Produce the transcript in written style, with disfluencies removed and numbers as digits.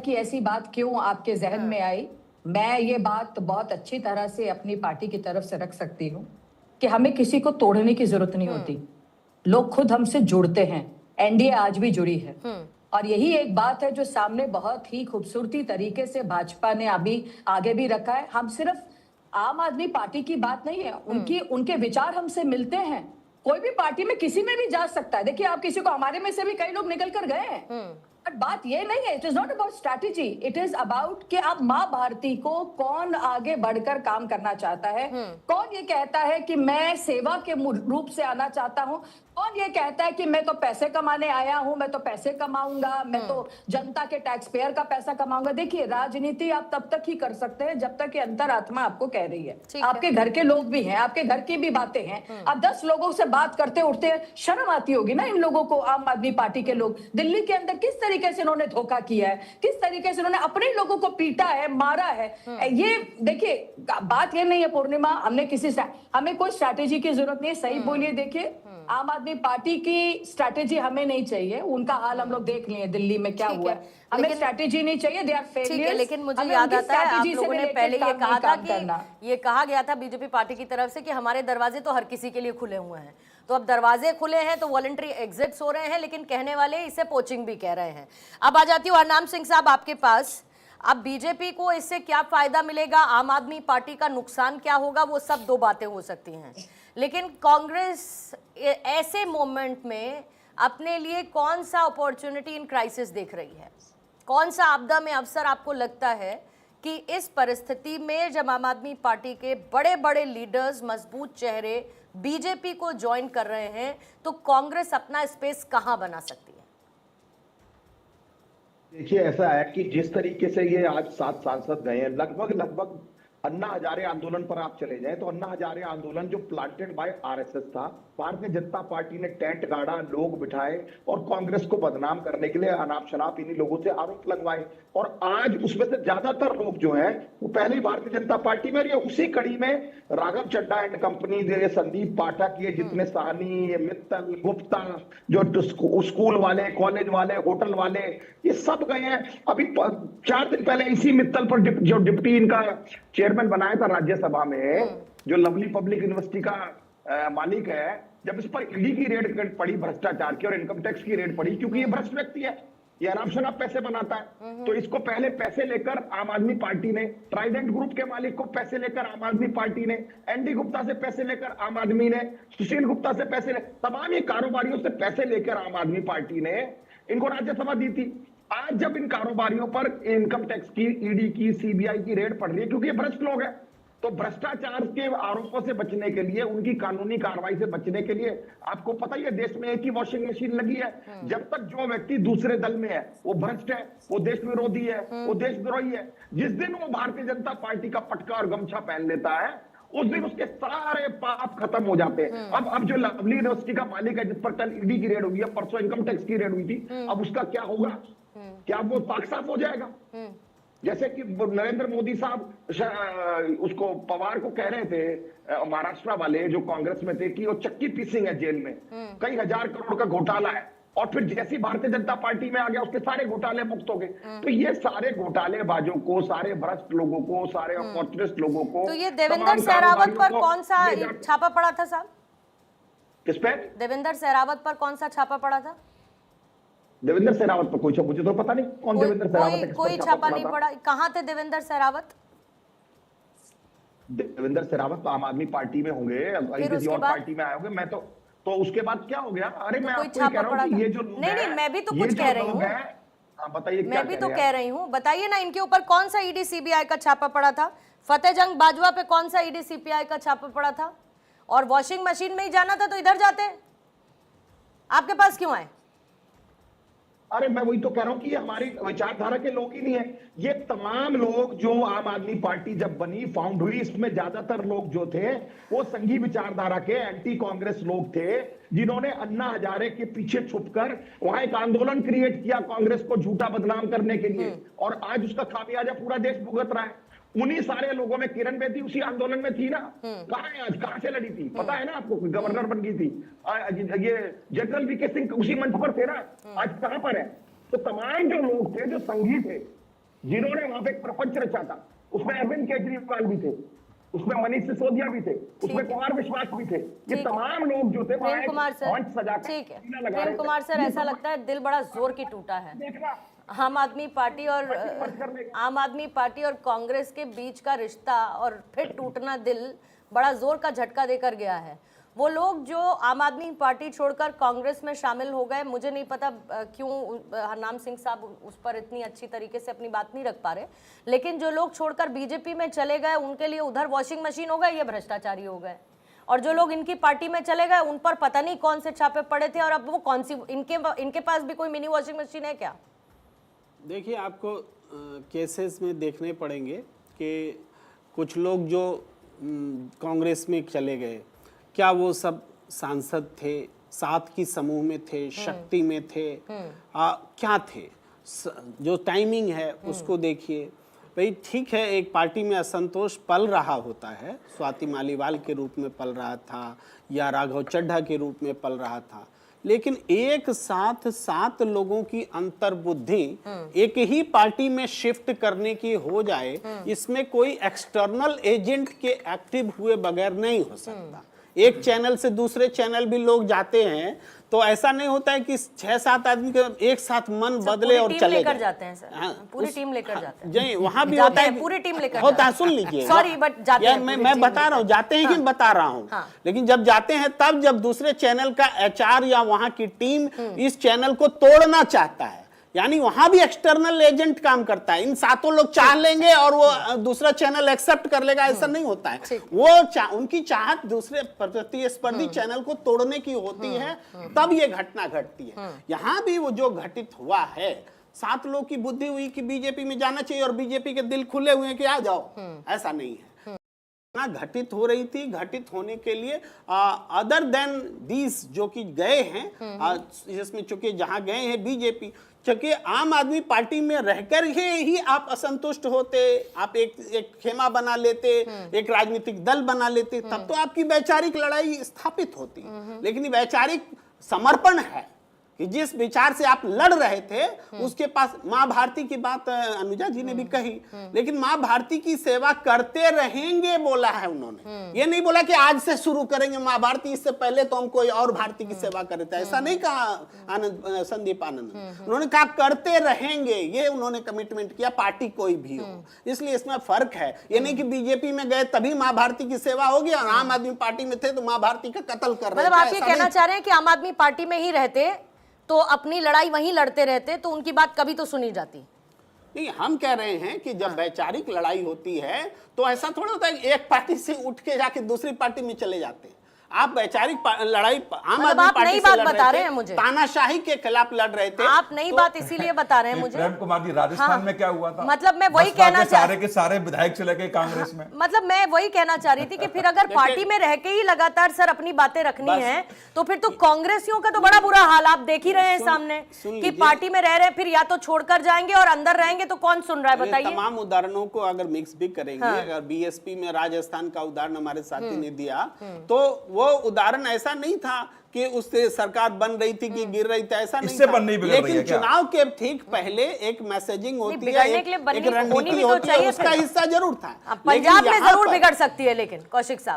कि ऐसी बात क्यों आपके जहन में आई। मैं ये बात बहुत अच्छी तरह से अपनी पार्टी की तरफ से रख सकती हूँ कि हमें किसी को तोड़ने की जरूरत नहीं होती, लोग खुद हमसे जुड़ते हैं। एनडीए आज भी जुड़ी है और यही एक बात है जो सामने बहुत ही खूबसूरती तरीके से भाजपा ने अभी आगे भी रखा है। हम सिर्फ आम आदमी पार्टी की बात नहीं है, उनके विचार हमसे मिलते हैं। कोई भी पार्टी में किसी में भी जा सकता है। देखिए, आप किसी को, हमारे में से भी कई लोग निकल कर गए हैं, बट बात ये नहीं है। It is not about strategy, it is about कि आप माँ भारती को कौन आगे बढ़कर काम करना चाहता है, कौन ये कहता है कि मैं सेवा के रूप से आना चाहता हूं, कौन ये कहता है कि मैं तो पैसे कमाने आया हूं, मैं तो पैसे कमाऊंगा, मैं तो जनता के टैक्स पेयर का पैसा कमाऊंगा। देखिए, राजनीति आप तब तक ही कर सकते हैं जब तक कि अंतरात्मा आपको कह रही है। आपके घर के लोग भी हैं, आपके घर की भी बातें हैं। आप 10 लोगों से बात करते उठते हैं, शर्म आती होगी ना इन लोगों को। आम आदमी पार्टी के लोग दिल्ली के अंदर किस तरीके से इन्होंने धोखा किया है, किस तरीके से इन्होंने अपने लोगों को पीटा है, मारा है। ये देखिए, बात ये नहीं है पूर्णिमा, हमें कोई स्ट्रैटेजी की जरूरत नहीं है। सही बोलिए, देखिए, आम आदमी पार्टी की स्ट्रैटेजी हमें नहीं चाहिए। उनका हाल हम लोग देख लिए दिल्ली में क्या हुआ है। हमें स्ट्रैटेजी नहीं चाहिए, दे आर फेलियर्स। लेकिन मुझे याद आता है आप लोगों ने पहले ये कहा था कि ये कहा गया था बीजेपी पार्टी की तरफ से कि हमारे दरवाजे तो हर किसी के लिए खुले हुए हैं। तो अब दरवाजे खुले हैं तो वॉलंटरी एग्जिट्स हो रहे हैं, लेकिन कहने वाले इसे पोचिंग भी कह रहे हैं। अब आ जाती हूँ हरनाम सिंह साहब आपके पास। अब बीजेपी को इससे क्या फायदा मिलेगा, आम आदमी पार्टी का नुकसान क्या होगा, वो सब दो बातें हो सकती हैं। लेकिन कांग्रेस ऐसे मोमेंट में अपने लिए कौन सा अपॉर्चुनिटी इन क्राइसिस देख रही है, कौन सा आपदा में अवसर आपको लगता है कि इस परिस्थिति में जब आम आदमी पार्टी के बड़े बड़े लीडर्स, मजबूत चेहरे बीजेपी को ज्वाइन कर रहे हैं, तो कांग्रेस अपना स्पेस कहां बना सकती है? देखिए, ऐसा है कि जिस तरीके से ये आज 7 सांसद गए हैं, लगभग अन्ना हजारे आंदोलन पर आप चले जाएं तो अन्ना हजारे आंदोलन जो प्लांटेड बाय आरएसएस था, भारतीय जनता पार्टी ने टेंट गाड़ा, लोग बिठाए और कांग्रेस को बदनाम करने के लिए अनाप शनाप इन्हीं लोगों से आरोप लगवाए। और आज उसमें से ज्यादातर लोग जो हैं वो पहले ही भारतीय जनता पार्टी में, उसी कड़ी में राघव चड्ढा एंड कंपनी, संदीप पाठक, ये जितने साहनी, मित्तल, गुप्ता, जो स्कूल वाले, कॉलेज वाले, होटल वाले, ये सब गए हैं। अभी 4 दिन पहले इसी मित्तल पर जो डिप्टी इनका चेयरमैन बनाया था राज्यसभा में, जो लवली पब्लिक यूनिवर्सिटी का मालिक है, जब इस पर ईडी की रेड पड़ी भ्रष्टाचार की और इनकम टैक्स की रेड पड़ी, क्योंकि ये भ्रष्ट व्यक्ति है, ये आराम से पैसे बनाता है, तो इसको पहले पैसे लेकर आम आदमी पार्टी ने, ट्राइडेंट ग्रुप के मालिक को पैसे लेकर आम आदमी पार्टी ने, एनडी गुप्ता से पैसे लेकर आम आदमी ने, सुशील गुप्ता से पैसे तमाम ये कारोबारियों से पैसे लेकर आम आदमी पार्टी ने इनको राज्यसभा दी थी। आज जब इन कारोबारियों पर इनकम टैक्स की, ईडी की, सीबीआई की रेड पड़ रही है, क्योंकि ये भ्रष्ट लोग हैं, तो भ्रष्टाचार के आरोपों से बचने के लिए, उनकी कानूनी कार्रवाई से बचने के लिए, आपको पता ही है देश में एक ही वॉशिंग मशीन लगी है। जब तक जो व्यक्ति दूसरे दल में है वो भ्रष्ट है, वो देश विरोधी है, वो देशद्रोही है, जिस दिन वो भारतीय जनता पार्टी का पटका और गमछा पहन लेता है, उस दिन उसके सारे पाप खत्म हो जाते हैं। अब जो लवली यूनिवर्सिटी का मालिक है, जिस पर कल ईडी की रेड हुई है, परसों इनकम टैक्स की रेड हुई थी, अब उसका क्या होगा? क्या वो पाक साफ हो जाएगा? जैसे कि नरेंद्र मोदी साहब उसको पवार को कह रहे थे, महाराष्ट्र वाले जो कांग्रेस में थे, कि वो चक्की पीसिंग है जेल में, कई हजार करोड़ का घोटाला है, और फिर जैसी भारतीय जनता पार्टी में आ गया उसके सारे घोटाले मुक्त हो गए। तो ये सारे घोटालेबाजों को, सारे भ्रष्ट लोगों को, सारे अपॉर्चुनिस्ट लोगों को, तो ये देवेंद्र सहरावत पर कौन सा छापा पड़ा था साहब? किस पे? देवेंद्र सहरावत पर कौन सा छापा पड़ा था? देवेंद्र सहरावत पर कोई, मुझे तो पता नहीं कौन देवेंद्र सहरावत है, कोई छापा नहीं पड़ा। कहां थे देवेंद्र सहरावत? देवेंद्र सहरावत तो आम आदमी पार्टी में होंगे, किसी और पार्टी में आए होंगे। मैं तो उसके बाद क्या हो गया? अरे मैं आपको कह रहा हूं कि ये जो नहीं, मैं भी तो कुछ कह रही हूँ, बताइए। मैं भी तो कह रही हूँ, बताइए ना, इनके ऊपर कौन सा ईडी सीबीआई का छापा पड़ा था? फतेह जंग बाजवा पे कौन सा ईडी सीबीआई का छापा पड़ा था? और वॉशिंग मशीन में ही जाना था तो इधर जाते, आपके पास क्यों आए? अरे मैं वही तो कह रहा हूं कि ये हमारी विचारधारा के लोग ही नहीं है। ये तमाम लोग जो आम आदमी पार्टी जब बनी, फाउंड हुई, इसमें ज्यादातर लोग जो थे वो संघी विचारधारा के एंटी कांग्रेस लोग थे, जिन्होंने अन्ना हजारे के पीछे छुपकर वहां एक आंदोलन क्रिएट किया कांग्रेस को झूठा बदनाम करने के लिए, और आज उसका खामियाजा पूरा देश भुगत रहा है। उन्हीं सारे लोगों में किरण बेदी उसी आंदोलन में थी ना। कहां है आज? कहां से लड़ी थी? पता है ना आपको? गवर्नर बन गई थी। ये जनरल वीके सिंह उसी मंच पर थे ना। आज कहां पर है? तो तमाम जो लोग थे, जो संघी थे, जिन्होंने वहां पे एक प्रपंच रचा था, उसमें अरविंद केजरीवाल भी थे, उसमें मनीष सिसोदिया भी थे, उसमें कुमार विश्वास भी थे। ये तमाम लोग जो थे प्रेम कुमार सर, सजा ठीक है प्रेम कुमार सर, ऐसा लगता है दिल बड़ा जोर की टूटा है। आम आदमी पार्टी और कांग्रेस के बीच का रिश्ता और फिर टूटना दिल बड़ा जोर का झटका देकर गया है। वो लोग जो आम आदमी पार्टी छोड़कर कांग्रेस में शामिल हो गए, मुझे नहीं पता क्यों हरनाम सिंह साहब उस पर इतनी अच्छी तरीके से अपनी बात नहीं रख पा रहे, लेकिन जो लोग छोड़कर बीजेपी में चले गए उनके लिए उधर वॉशिंग मशीन हो गए, ये भ्रष्टाचारी हो गए। और जो लोग इनकी पार्टी में चले गए उन पर पता नहीं कौन से छापे पड़े थे, और अब वो कौन सी इनके पास भी कोई मिनी वॉशिंग मशीन है क्या? देखिए, आपको केसेस में देखने पड़ेंगे कि कुछ लोग जो कांग्रेस में चले गए, क्या वो सब सांसद थे, साथ की समूह में थे, शक्ति में थे, क्या थे? जो टाइमिंग है उसको देखिए भाई। ठीक है, एक पार्टी में असंतोष पल रहा होता है, स्वाति मालीवाल के रूप में पल रहा था या राघव चड्ढा के रूप में पल रहा था, लेकिन एक साथ 7 लोगों की अंतर्बुद्धि एक ही पार्टी में शिफ्ट करने की हो जाए, इसमें कोई एक्सटर्नल एजेंट के एक्टिव हुए बगैर नहीं हो सकता। एक चैनल से दूसरे चैनल भी लोग जाते हैं, तो ऐसा नहीं होता है कि 6-7 आदमी का एक साथ मन बदले और चले जाते हैं सर। पूरी टीम लेकर जाते हैं। जी, वहां भी होता है, पूरी टीम लेकर होता है। सुन लीजिए, सॉरी बट जाते हैं। मैं बता रहा हूँ, जाते हैं कि बता रहा हूँ, लेकिन जब जाते हैं तब जब दूसरे चैनल का एचआर या वहां की टीम इस चैनल को तोड़ना चाहता है, यानी वहां भी एक्सटर्नल एजेंट काम करता है। इन 7 लोग चाह लेंगे और वो दूसरा चैनल एक्सेप्ट कर लेगा, ऐसा नहीं होता है। उनकी चाहत दूसरे प्रतिस्पर्धी चैनल को तोड़ने की होती है, तब ये घटना घटती है। यहाँ भी वो जो घटित हुआ है, 7 लोग की बुद्धि हुई कि बीजेपी में जाना चाहिए और बीजेपी के दिल खुले हुए कि आ जाओ, ऐसा नहीं है। घटित हो रही थी, घटित होने के लिए अदर देन दीज जो कि गए हैं, जिसमें चूंकि जहां गए हैं बीजेपी, क्योंकि आम आदमी पार्टी में रहकर ही आप असंतुष्ट होते, आप एक खेमा बना लेते, एक राजनीतिक दल बना लेते, तब तो आपकी वैचारिक लड़ाई स्थापित होती। लेकिन ये वैचारिक समर्पण है कि जिस विचार से आप लड़ रहे थे उसके पास, माँ भारती की बात अनुजा जी ने भी कही, लेकिन माँ भारती की सेवा करते रहेंगे बोला है उन्होंने। ये नहीं बोला कि आज से शुरू करेंगे माँ भारती, इससे पहले तो हम कोई और भारती की सेवा कर रहे थे, ऐसा नहीं कहा संदीप आनंद। उन्होंने कहा करते रहेंगे, ये उन्होंने कमिटमेंट किया, पार्टी कोई भी हो। इसलिए इसमें फर्क है। ये नहीं कि बीजेपी में गए तभी माँ भारती की सेवा होगी और आम आदमी पार्टी में थे तो माँ भारती का कत्ल कर रहे थे। मतलब आप ये कहना चाह रहे हैं कि आम आदमी पार्टी में ही रहते तो अपनी लड़ाई वहीं लड़ते रहते तो उनकी बात कभी तो सुनी जाती? नहीं, हम कह रहे हैं कि जब वैचारिक लड़ाई होती है तो ऐसा थोड़ा होता है एक पार्टी से उठ के जाके दूसरी पार्टी में चले जाते हैं। आप वैचारिक लड़ाई आम आदमी पार्टी से बता रहे हैं, मुझे तानाशाही के खिलाफ लड़ रहे थे। आप नई बात इसीलिए बता रहे हैं मुझे। प्रेम कुमार जी, राजस्थान में क्या हुआ था? मतलब मैं वही कहना सारे के सारे विधायक चले गए कांग्रेस में। मतलब मैं वही कहना चाह रही थी कि फिर अगर पार्टी में रह के ही लगातार सर अपनी बातें रखनी है तो फिर तो कांग्रेसियों का तो बड़ा बुरा हाल आप देख ही रहे हैं सामने कि पार्टी में रह रहे फिर या तो छोड़कर जाएंगे और अंदर रहेंगे, तो कौन सुन रहा है बताइए। तमाम उदाहरणों को अगर मिक्स भी करेंगे, अगर बीएसपी में राजस्थान का उदाहरण हमारे साथी ने दिया, तो वो उदाहरण ऐसा नहीं था कि उससे सरकार बन रही थी कि गिर रही थी, ऐसा नहीं था। लेकिन चुनाव के ठीक पहले एक मैसेजिंग होती है, एक रणनीति होती है, उसका हिस्सा जरूर था। पंजाब में जरूर बिगड़ सकती है, लेकिन कौशिक साहब